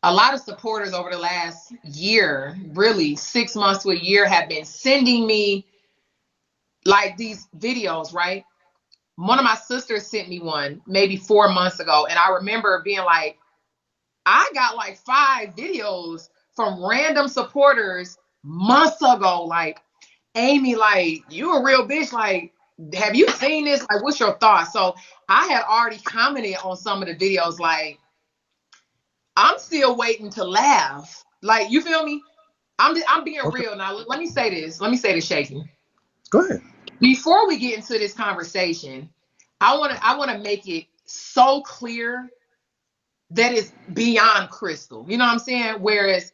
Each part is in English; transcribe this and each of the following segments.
a lot of supporters over the last year, really 6 months to a year, have been sending me like these videos, right? One of my sisters sent me one maybe 4 months ago, and I remember being like, I got like 5 videos from random supporters months ago, like, Amy, like, you a real bitch, like, have you seen this? Like, what's your thoughts? So I had already commented on some of the videos, like, I'm still waiting to laugh. Like, you feel me? I'm being Okay. real now. Let me say this. Let me say this, Shakie. Go ahead. Before we get into this conversation, I wanna make it so clear that it's beyond crystal. You know what I'm saying? Whereas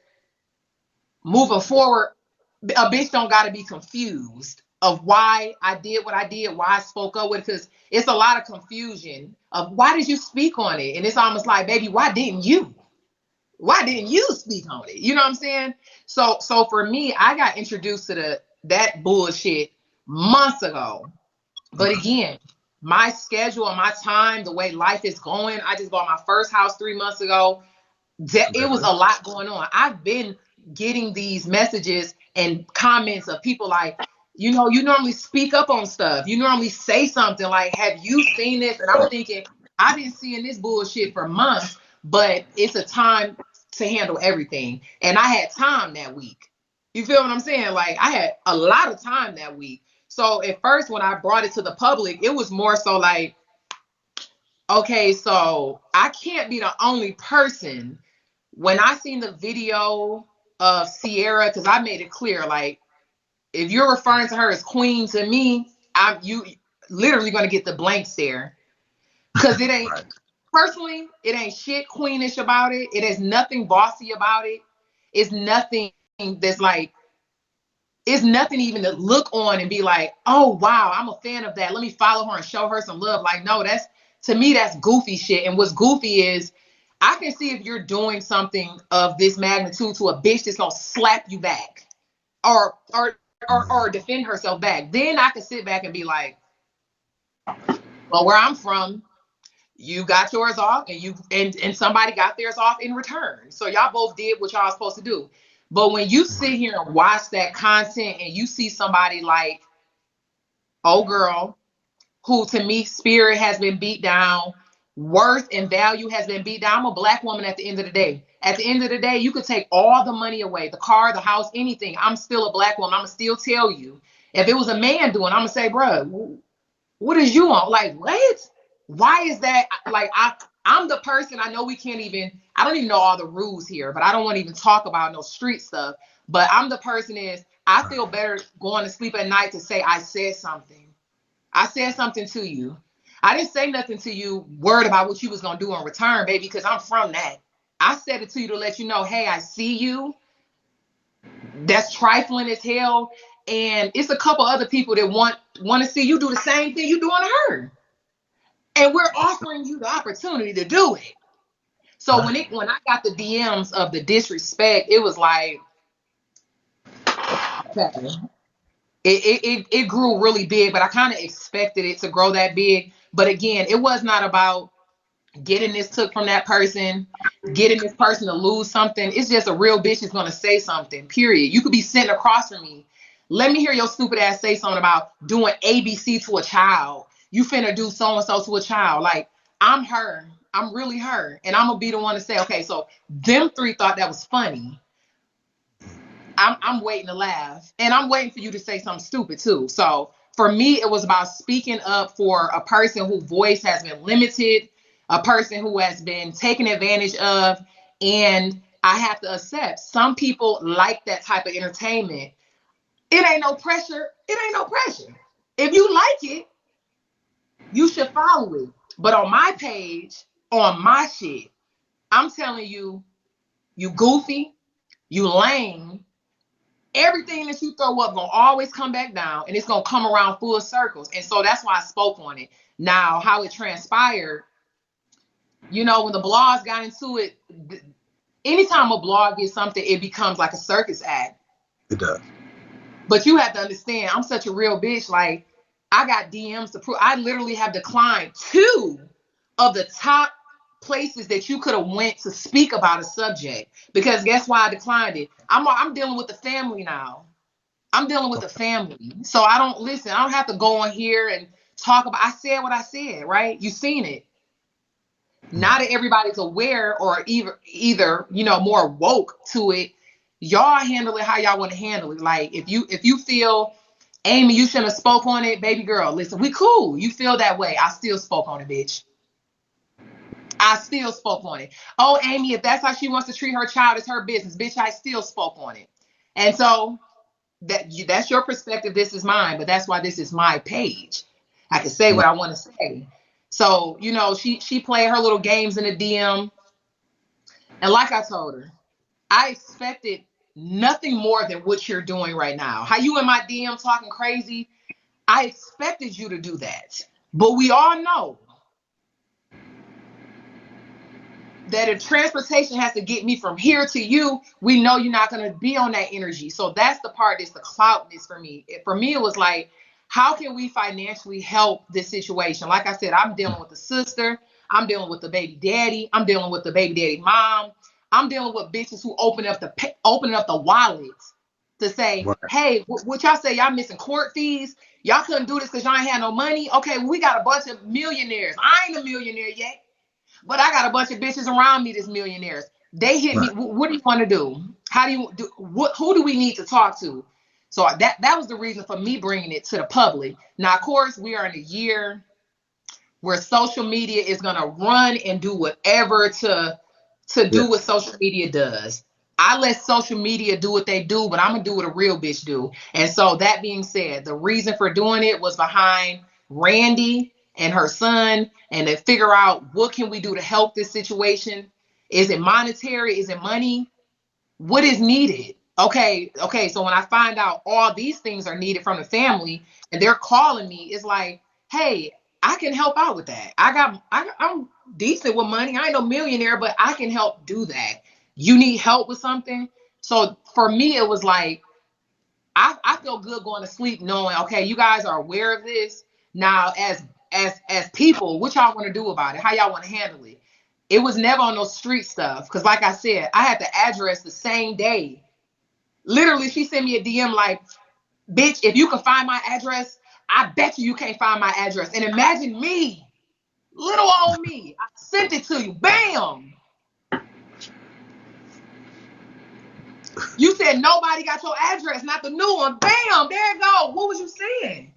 moving forward, a bitch don't gotta be confused of why I did what I did, why I spoke up with it, because it's a lot of confusion of why did you speak on it? And it's almost like, baby, why didn't you? Why didn't you speak on it? You know what I'm saying? So for me, I got introduced to that bullshit months ago. But Okay. again, my schedule and my time, the way life is going, I just bought my first house 3 months ago. It was a Congratulations. lot going on. I've been getting these messages and comments of people like, you normally speak up on stuff. You normally say something like, have you seen this? And I'm thinking, I've been seeing this bullshit for months, but it's a time to handle everything. And I had time that week. You feel what I'm saying? Like, I had a lot of time that week. So at first, when I brought it to the public, it was more so like, okay, so I can't be the only person. When I seen the video of Sierra, because I made it clear, like, if you're referring to her as queen to me, you literally gonna get the blank stare. Cause it ain't Right. personally, it ain't shit queenish about it. It has nothing bossy about it. It's nothing that's like, it's nothing even to look on and be like, oh wow, I'm a fan of that. Let me follow her and show her some love. Like, no, that's, to me, that's goofy shit. And what's goofy is, I can see if you're doing something of this magnitude to a bitch that's gonna slap you back or defend herself back. Then I can sit back and be like, well, where I'm from, you got yours off, and somebody got theirs off in return. So y'all both did what y'all was supposed to do. But when you sit Right. here and watch that content and you see somebody like, oh girl, who to me spirit has been beat down, worth and value has been beat down. I'm a black woman at the end of the day. At the end of the day, you could take all the money away, the car, the house, anything. I'm still a black woman. I'm gonna still tell you. If it was a man doing, I'm gonna say, bro, what is you on? Like, what? Why is that? Like, I'm the person. I know we can't even. I don't even know all the rules here, but I don't want to even talk about no street stuff. But I'm the person is. I Right. feel better going to sleep at night to say I said something. I said something to you. I didn't say nothing to you worried about what you was gonna do in return, baby, because I'm from that. I said it to you to let you know, hey, I see you. That's trifling as hell. And it's a couple other people that want to see you do the same thing you doing to her. And we're offering you the opportunity to do it. So Right. when I got the DMs of the disrespect, it was like, okay. It grew really big, but I kind of expected it to grow that big. But again, it was not about getting this took from that person, getting this person to lose something. It's just a real bitch is gonna say something, period. You could be sitting across from me. Let me hear your stupid ass say something about doing ABC to a child. You finna do so and so to a child. Like, I'm her. I'm really her. And I'm gonna be the one to say, okay, so them three thought that was funny. I'm waiting to laugh. And I'm waiting for you to say something stupid too. So for me, it was about speaking up for a person whose voice has been limited, a person who has been taken advantage of. And I have to accept some people like that type of entertainment. It ain't no pressure. It ain't no pressure. If you like it, you should follow it. But on my page, on my shit, I'm telling you, you goofy, you lame, everything that you throw up gonna always come back down, and it's gonna come around full circles. And so that's why I spoke on it. Now, how it transpired, when the blogs got into it, anytime a blog gets something, it becomes like a circus act. It does. But you have to understand, I'm such a real bitch. Like, I got DMs to prove. I literally have declined 2 of the top places that you could have went to speak about a subject, because guess why I declined it? I'm dealing with the family now. I'm dealing with the family. So I don't listen. I don't have to go on here and talk about, I said what I said, right? You seen it. Not that everybody's aware or either, more woke to it. Y'all handle it how y'all want to handle it. Like if you feel, Amy, you shouldn't have spoke on it, baby girl, listen, we cool. You feel that way. I still spoke on it, bitch. I still spoke on it. Oh, Amy, if that's how she wants to treat her child, it's her business. Bitch, I still spoke on it. And so that's your perspective. This is mine, but that's why this is my page. I can say what I want to say. So, she played her little games in the DM. And like I told her, I expected nothing more than what you're doing right now. How you in my DM talking crazy? I expected you to do that. But we all know that if transportation has to get me from here to you, we know you're not going to be on that energy. So that's the part that's the cloutness for me. For me, it was like, how can we financially help this situation? Like I said, I'm dealing with the sister. I'm dealing with the baby daddy. I'm dealing with the baby daddy mom. I'm dealing with bitches who opening up the wallets to say, hey, what y'all say? Y'all missing court fees? Y'all couldn't do this because y'all ain't had no money? Okay, well, we got a bunch of millionaires. I ain't a millionaire yet. But I got a bunch of bitches around me that's millionaires. They hit me. What do you want to do? How do you do? Who do we need to talk to? So that was the reason for me bringing it to the public. Now, of course, we are in a year where social media is going to run and do whatever to do what social media does. I let social media do what they do, but I'm going to do what a real bitch do. And so that being said, the reason for doing it was behind Randy and her son, and to figure out what can we do to help this situation. Is it monetary? Is it money? What is needed? Okay. So when I find out all these things are needed from the family and they're calling me, it's like, hey, I can help out with that. I'm decent with money. I ain't no millionaire, but I can help do that. You need help with something? So for me, it was like, I feel good going to sleep knowing, okay, you guys are aware of this. Now, as people, what y'all want to do about it? How y'all want to handle it? It was never on no street stuff. Because like I said, I had the address the same day. Literally, she sent me a DM like, bitch, if you can find my address, I bet you can't find my address. And imagine me, little old me. I sent it to you. Bam. You said nobody got your address, not the new one. Bam, there you go. What was you saying?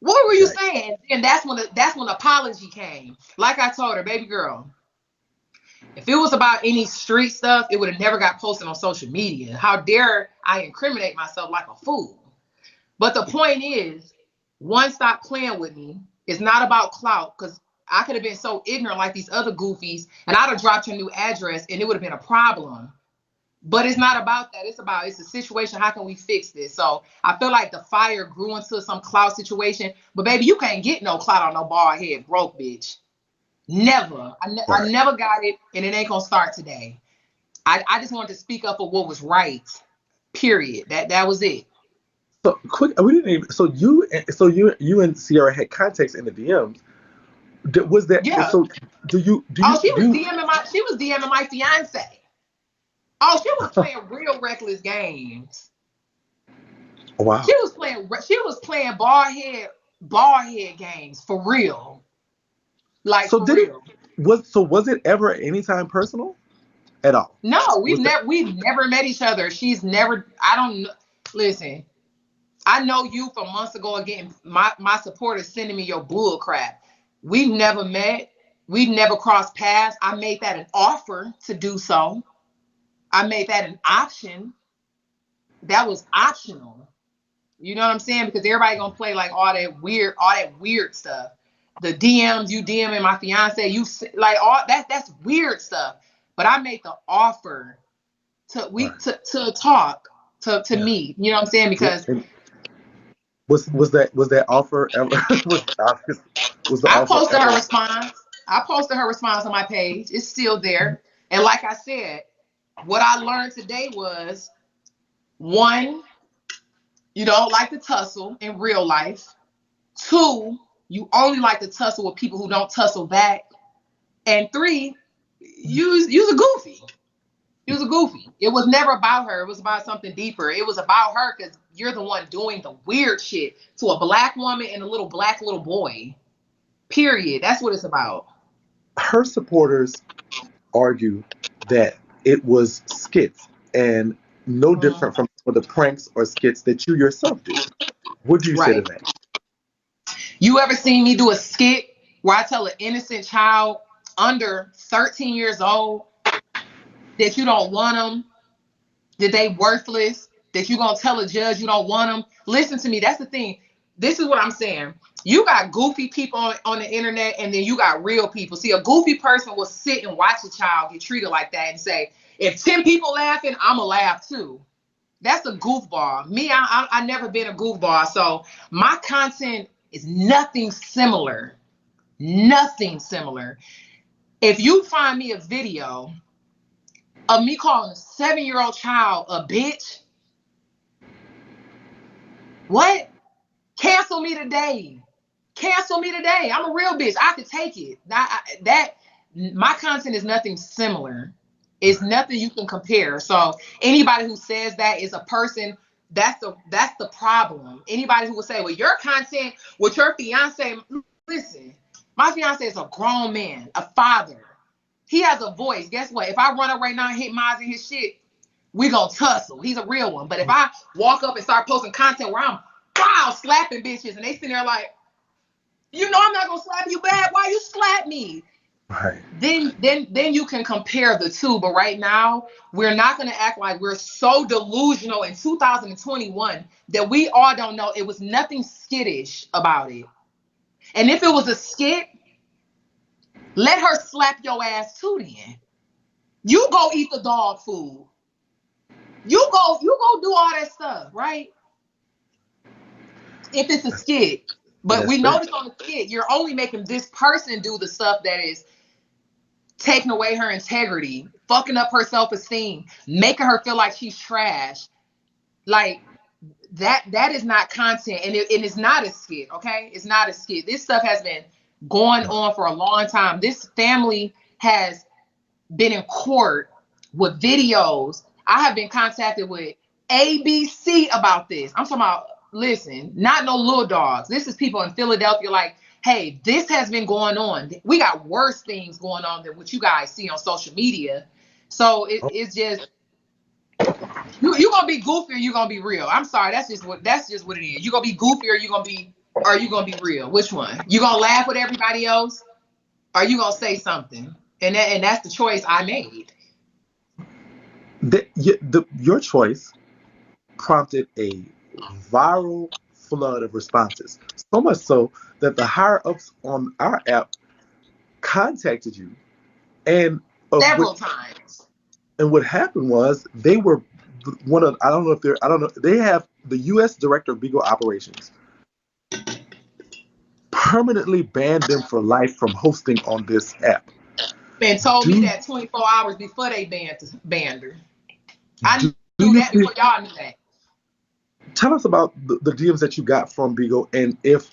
What were you saying? And that's when the apology came. Like I told her, baby girl, if it was about any street stuff, it would have never got posted on social media. How dare I incriminate myself like a fool? But the point is, one, stop playing with me. It's not about clout, because I could have been so ignorant like these other goofies, and I'd have dropped your new address, and it would have been a problem. But it's not about that. It's a situation. How can we fix this? So I feel like the fire grew into some clout situation. But baby, you can't get no clout on no bald head broke bitch. Never. I never got it, and it ain't gonna start today. I just wanted to speak up for what was right. Period. That was it. So quick, we didn't even. So you and Sierra had context in the DMs. Was that Yeah. so? Do Oh, you she do was you? DMing my fiance. Oh, she was playing real reckless games. Wow. She was playing bald head games for real. Like So for did it real. was it ever at any time personal at all? No, Was that we've never met each other. She's never, I don't know. Listen, I know you from months ago again. My supporters sending me your bull crap. We've never met. We've never crossed paths. I made that an offer to do so. I made that an option. That was optional. You know what I'm saying? Because everybody gonna play like all that weird stuff. The DMs you DMing my fiance, like all that's weird stuff. But I made the offer right? to talk to Yeah. meet. You know what I'm saying? Because And was that offer ever was the I offer posted her ever? response. I posted her response on my page. It's still there. And like I said, what I learned today was, one, you don't like to tussle in real life. Two, you only like to tussle with people who don't tussle back. And three, you's a goofy. It was a goofy. It was never about her. It was about something deeper. It was about her because you're the one doing the weird shit to a black woman and a little black little boy. Period. That's what it's about. Her supporters argue that it was skits and no different Mm, from the pranks or skits that you yourself do. What do you say to right. that? You ever seen me do a skit where I tell an innocent child under 13 years old that you don't want them, that they worthless, that you gonna tell a judge you don't want them? Listen to me. That's the thing. This is what I'm saying. You got goofy people on the internet, and then you got real people. See, a goofy person will sit and watch a child get treated like that and say, if 10 people laughing, I'ma laugh too. That's a goofball. Me, I never been a goofball. So my content is nothing similar. Nothing similar. If you find me a video of me calling a 7-year-old child a bitch, what? Cancel me today. Cancel me today. I'm a real bitch. I could take it. That my content is nothing similar. It's nothing you can compare. So anybody who says that is a person, that's the problem. Anybody who will say, well, your content with your fiance, listen, my fiance is a grown man, a father. He has a voice. Guess what? If I run up right now and hit Miles and his shit, we gonna tussle. He's a real one. But if I walk up and start posting content where I'm wow slapping bitches and they sitting there like, you know I'm not gonna slap you back. Why you slap me? Right. Then you can compare the two. But right now, we're not gonna act like we're so delusional in 2021 that we all don't know it was nothing skittish about it. And if it was a skit, let her slap your ass too then. You go eat the dog food. You go do all that stuff, right? If it's a skit. But That's we fair. notice on the skit, you're only making this person do the stuff that is taking away her integrity, fucking up her self-esteem, making her feel like she's trash. Like that is not content, and it's not a skit. Okay, it's not a skit. This stuff has been going on for a long time. This family has been in court with videos. I have been contacted with ABC about this. I'm talking about, listen, not no little dogs. This is people in Philadelphia like, hey, this has been going on. We got worse things going on than what you guys see on social media. So Oh, it's just you gonna be goofy or you gonna be real. I'm sorry, that's just what it is. You gonna be goofy or you gonna be real. Which one? You gonna laugh with everybody else? Or you gonna say something? And that's the choice I made. your choice prompted a viral flood of responses. So much so that the higher ups on our app contacted you, and of what Several times. and what happened was they were one of I don't know if they're I don't know they have the U.S. director of Bigo operations permanently banned them for life from hosting on this app. And told me Do that 24 hours before they banned her. I do, do knew you that feel? before y'all knew that. Tell us about the DMs that you got from Bigo,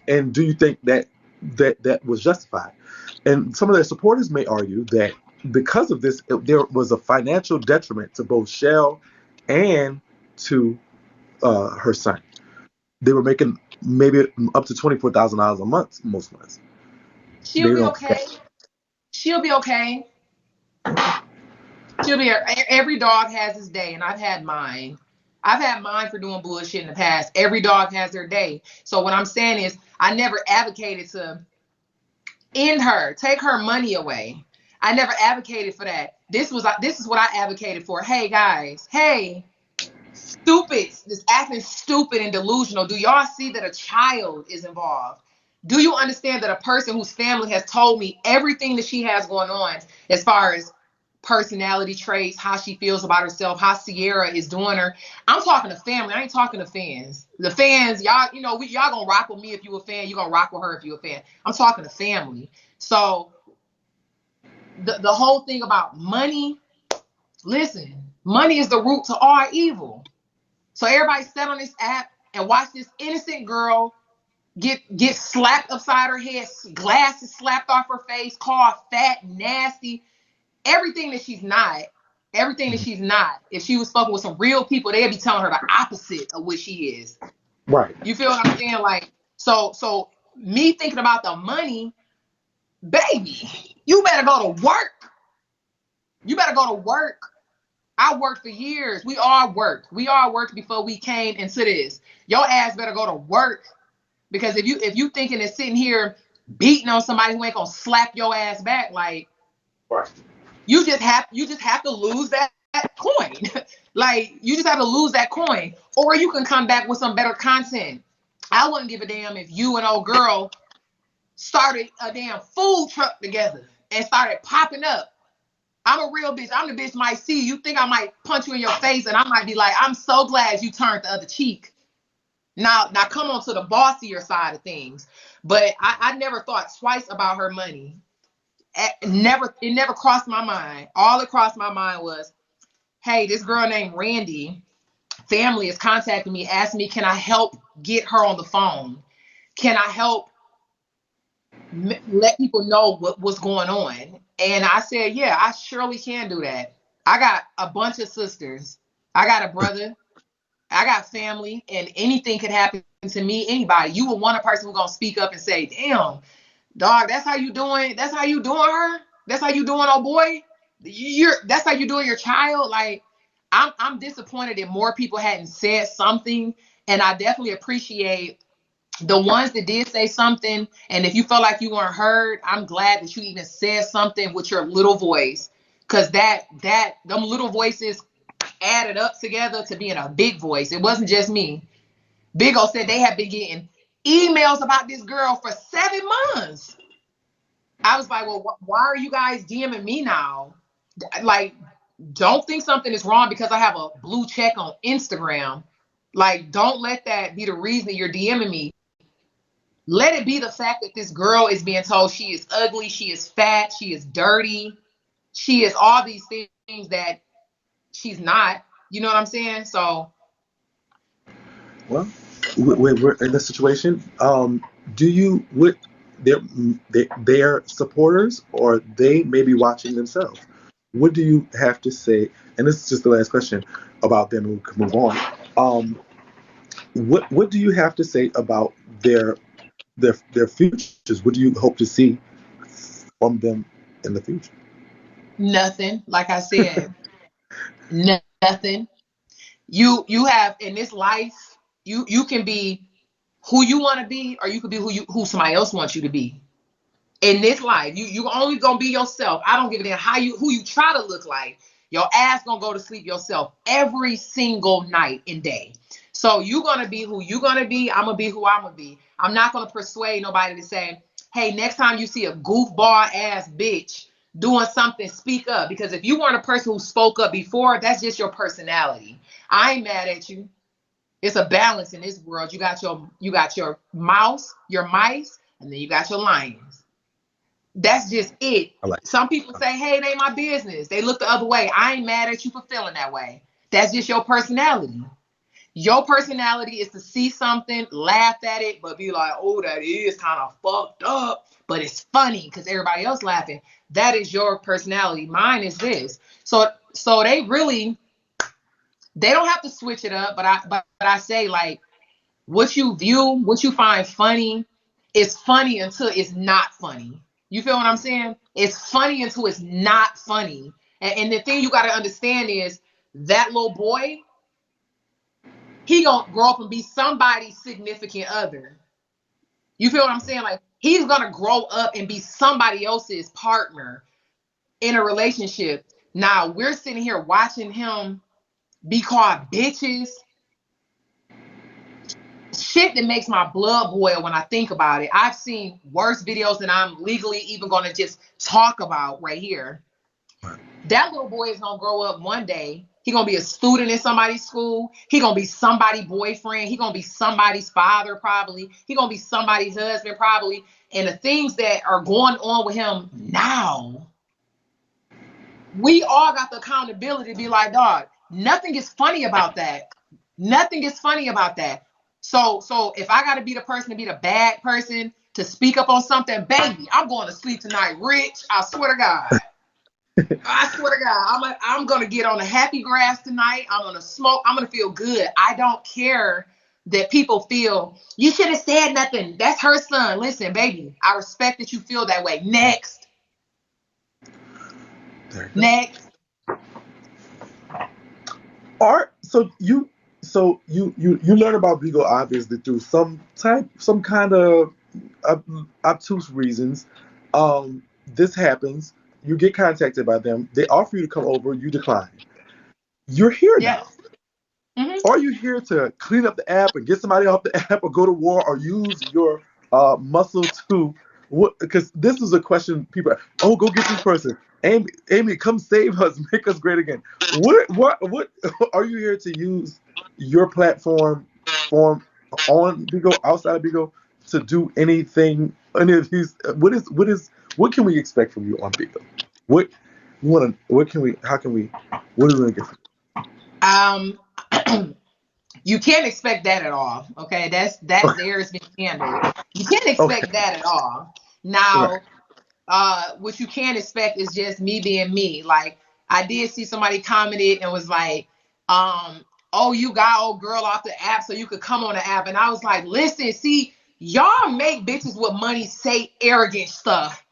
and do you think that was justified? And some of their supporters may argue that because of this, there was a financial detriment to both Shell and to her son. They were making maybe up to $24,000 a month most months. She'll Maybe be don't. okay. She'll be okay. She'll be. Every dog has his day, and I've had mine. I've had mine for doing bullshit in the past. Every dog has their day. So what I'm saying is, I never advocated to end her, take her money away. I never advocated for that. This is what I advocated for. Hey guys, hey, stupids, this acting stupid and delusional. Do y'all see that a child is involved? Do you understand that a person whose family has told me everything that she has going on as far as personality traits, how she feels about herself, how Sierra is doing her? I'm talking to family. I ain't talking to fans. The fans, y'all, y'all gonna rock with me if you a fan. You gonna rock with her if you a fan. I'm talking to family. So the whole thing about money, listen, money is the root to all evil. So everybody sat on this app and watched this innocent girl get slapped upside her head, glasses slapped off her face, called fat, nasty, everything that she's not. Everything that she's not. If she was fucking with some real people, they'd be telling her the opposite of what she is. Right. You feel what I'm saying? Like, so me thinking about the money, baby, you better go to work. You better go to work. I worked for years. We all worked. We all worked before we came into this. Your ass better go to work. Because if you thinking of sitting here beating on somebody who ain't gonna slap your ass back, like, Right. you just have to lose that coin. Like, you just have to lose that coin. Or you can come back with some better content. I wouldn't give a damn if you and old girl started a damn food truck together and started popping up. I'm a real bitch. I'm the bitch might see you. Think I might punch you in your face, and I might be like, I'm so glad you turned the other cheek. Now come on to the bossier side of things. But I never thought twice about her money. It never crossed my mind. All it crossed my mind was, hey, this girl named Randy, family is contacting me, asking me, can I help get her on the phone? Can I help let people know what's going on? And I said, yeah, I surely can do that. I got a bunch of sisters. I got a brother. I got family, and anything could happen to me, anybody. You would want a person who's going to speak up and say, damn, dog, that's how you doing? That's how you doing her? That's how you doing, oh boy? That's how you doing your child? Like, I'm disappointed that more people hadn't said something, and I definitely appreciate the ones that did say something. And if you felt like you weren't heard, I'm glad that you even said something with your little voice, because them little voices added up together to being a big voice. It wasn't just me. Bigo said they have been getting emails about this girl for 7 months. I was like, well, why are you guys DMing me now? Like, don't think something is wrong because I have a blue check on Instagram. Like, don't let that be the reason that you're DMing me. Let it be the fact that this girl is being told she is ugly, she is fat, she is dirty, she is all these things that she's not. You know what I'm saying? So, Well, we're in this situation. Do you would their supporters, or they may be watching themselves? What do you have to say? And this is just the last question about them, and we can move on. What do you have to say about their futures? What do you hope to see from them in the future? nothing. Like I said, nothing. You have in this life, you can be who you want to be, or you could be who somebody else wants you to be. In this life, you only gonna be yourself. I don't give a damn who you try to look like. Your ass gonna go to sleep yourself every single night and day. So you gonna be who you gonna be. I'm gonna be who I'm gonna be. I'm not gonna persuade nobody to say, hey, next time you see a goofball ass bitch doing something, speak up. Because if you weren't a person who spoke up before, that's just your personality. I ain't mad at you. It's a balance in this world. You got your mouse, your mice, and then you got your lions. That's just it. I like. Some people say, hey, it ain't my business. They look the other way. I ain't mad at you for feeling that way. That's just your personality. Your personality is to see something, laugh at it, but be like, oh, that is kind of fucked up, but it's funny because everybody else laughing. That is your personality. Mine is this. So they don't have to switch it up, but I say, like, what you find funny is funny until it's not funny. You feel what I'm saying? It's funny until it's not funny. And the thing you got to understand is that little boy, he gonna grow up and be somebody's significant other. You feel what I'm saying? Like, he's gonna grow up and be somebody else's partner in a relationship. Now we're sitting here watching him be called bitches, shit that makes my blood boil when I think about it. I've seen worse videos than I'm legally even going to just talk about right here. That little boy is going to grow up one day. He going to be a student in somebody's school. He going to be somebody's boyfriend. He going to be somebody's father, probably. He going to be somebody's husband, probably. And the things that are going on with him now, we all got the accountability to be like, dog, nothing is funny about that. Nothing is funny about that. So if I got to be the person to be the bad person to speak up on something, baby, I'm going to sleep tonight rich. I swear to God. I swear to God, I'm gonna get on the happy grass tonight. I'm gonna smoke. I'm gonna feel good. I don't care that people feel you should have said nothing. That's her son. Listen, baby, I respect that you feel that way. Next, There you go. next. Art. So you learn about Bigo obviously through some kind of obtuse reasons. This happens. You get contacted by them. They offer you to come over. You decline. You're here now. Yes. Mm-hmm. Are you here to clean up the app and get somebody off the app or go to war or use your muscle to what? Because this is a question people. Oh, go get this person. Amy, come save us, make us great again. What are you here to use your platform form on Bigo, outside of Bigo, to do anything? Any of these? What can we expect from you on Bigo? What What can we? How can we? What are we gonna get from Um, you can't expect that at all. Okay, you? that there has been handled. You can't Okay. expect that at all. Right. Now, what you can expect is just me being me. Like I did see somebody commented and was like, oh, you got old girl off the app so you could come on the app. And I was like, listen, see, y'all make bitches with money say arrogant stuff.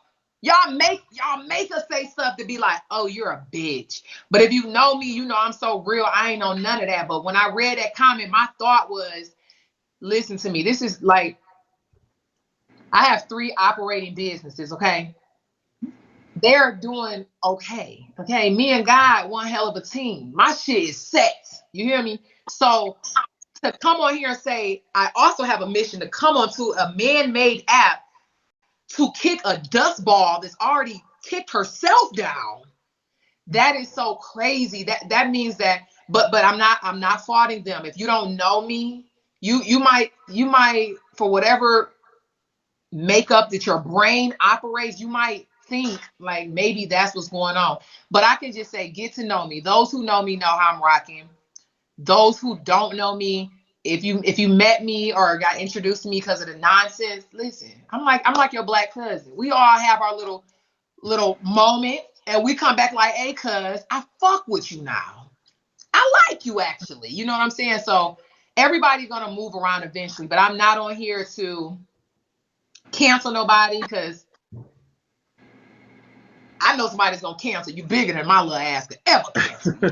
Y'all make us say stuff to be like, oh, you're a bitch. But if you know me, you know I'm so real. I ain't on none of that. But when I read that comment, my thought was, listen to me. This is like I have 3 operating businesses, okay? They're doing okay. Okay. Me and God, one hell of a team. My shit is set. You hear me? So to come on here and say, I also have a mission to come onto a man-made app to kick a dust ball that's already kicked herself down. That is so crazy. That means that, but I'm not faulting them. If you don't know me, you might for whatever makeup that your brain operates, you might think like maybe that's what's going on. But I can just say, get to know me. Those who know me know how I'm rocking. Those who don't know me, if you met me or got introduced to me because of the nonsense, listen, I'm like your black cousin. We all have our little moment, and we come back like, hey, cuz, I fuck with you now. I like you actually. You know what I'm saying? So everybody's gonna move around eventually, but I'm not on here to cancel nobody because I know somebody's gonna cancel you bigger than my little ass could ever cancel you.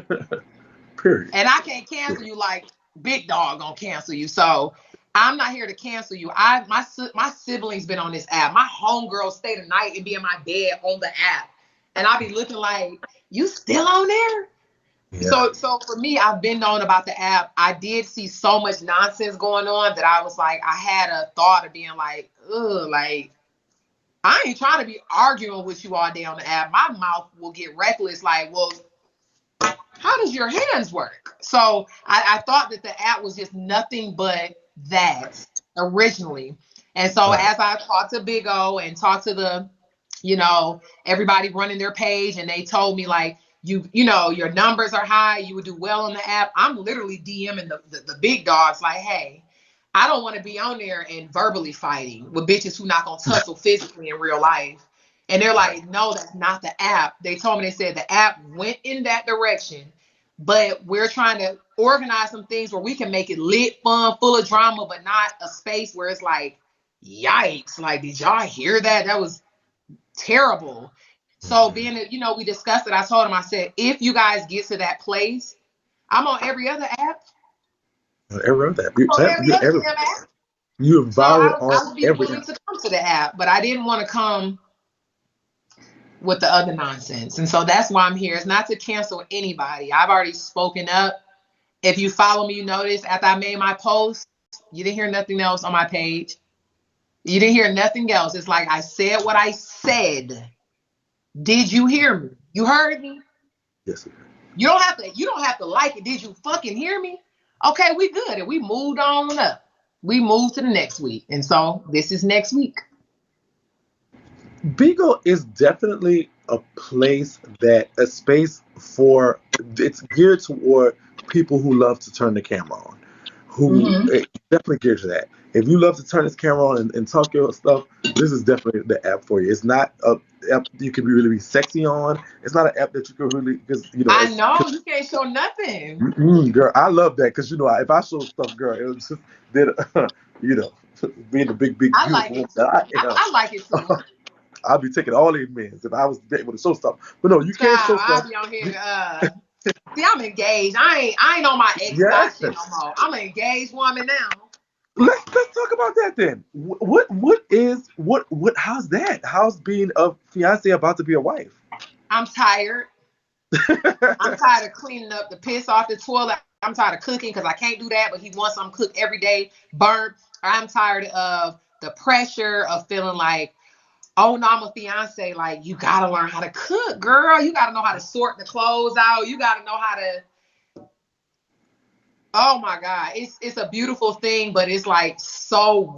Period. And I can't cancel you like Big Dog gonna cancel you. So I'm not here to cancel you. My siblings been on this app. My homegirl stay the night and be in my bed on the app. And I be looking like, you still on there? Yeah. So for me, I've been known about the app. I did see so much nonsense going on that I was like, I had a thought of being like, ugh, like I ain't trying to be arguing with you all day on the app. My mouth will get reckless. Like, well, how does your hands work? So I thought that the app was just nothing but that originally. And so Right. as I talked to Big O and talked to everybody running their page, and they told me like, your numbers are high, you would do well on the app. I'm literally DMing the big dogs like, hey, I don't want to be on there and verbally fighting with bitches who not gonna tussle physically in real life. And they're Right. like, no, that's not the app. They told me, they said the app went in that direction, but we're trying to organize some things where we can make it lit, fun, full of drama, but not a space where it's like, yikes, like, did y'all hear that? That was terrible. So Mhm. being that, we discussed it, I told him, I said, if you guys get to that place, I'm on every other app. I wrote that. I'm on every You're other damn app. you're So viral I on would be every willing app. to come to the app, but I didn't want to come with the other nonsense. And so that's why I'm here. It's not to cancel anybody. I've already spoken up. If you follow me, you notice after I made my post, you didn't hear nothing else on my page. You didn't hear nothing else. It's like I said what I said. Did you hear me? You heard me? Yes. You don't have to like it. Did you fucking hear me? Okay, we good. And we moved on up. We moved to the next week. And so this is next week. Bigo is definitely a space it's geared toward people who love to turn the camera on, who Mm-hmm. definitely geared to that. If you love to turn this camera on and talk your stuff, this is definitely the app for you. It's not a app you can really be sexy on. It's not an app that you can really, because I it's know you can't show nothing. girl. I love that because if I show stuff, girl, it was just that you know being the big I beautiful like woman it that too. I am. I like it too. I'd be taking all these men if I was able to show stuff. But no, you can't show Child, stuff. I'll be on here. See, I'm engaged. I ain't on my ex Yes. shit no more. I'm an engaged woman now. Let's talk about that then. How's that? How's being a fiance about to be a wife? I'm tired. I'm tired of cleaning up the piss off the toilet. I'm tired of cooking because I can't do that, but he wants something cooked every day, burnt. I'm tired of the pressure of feeling like, oh no, I'm a fiance. Like, you gotta learn how to cook, girl. You gotta know how to sort the clothes out. You gotta know how to. Oh my God, it's a beautiful thing, but it's like so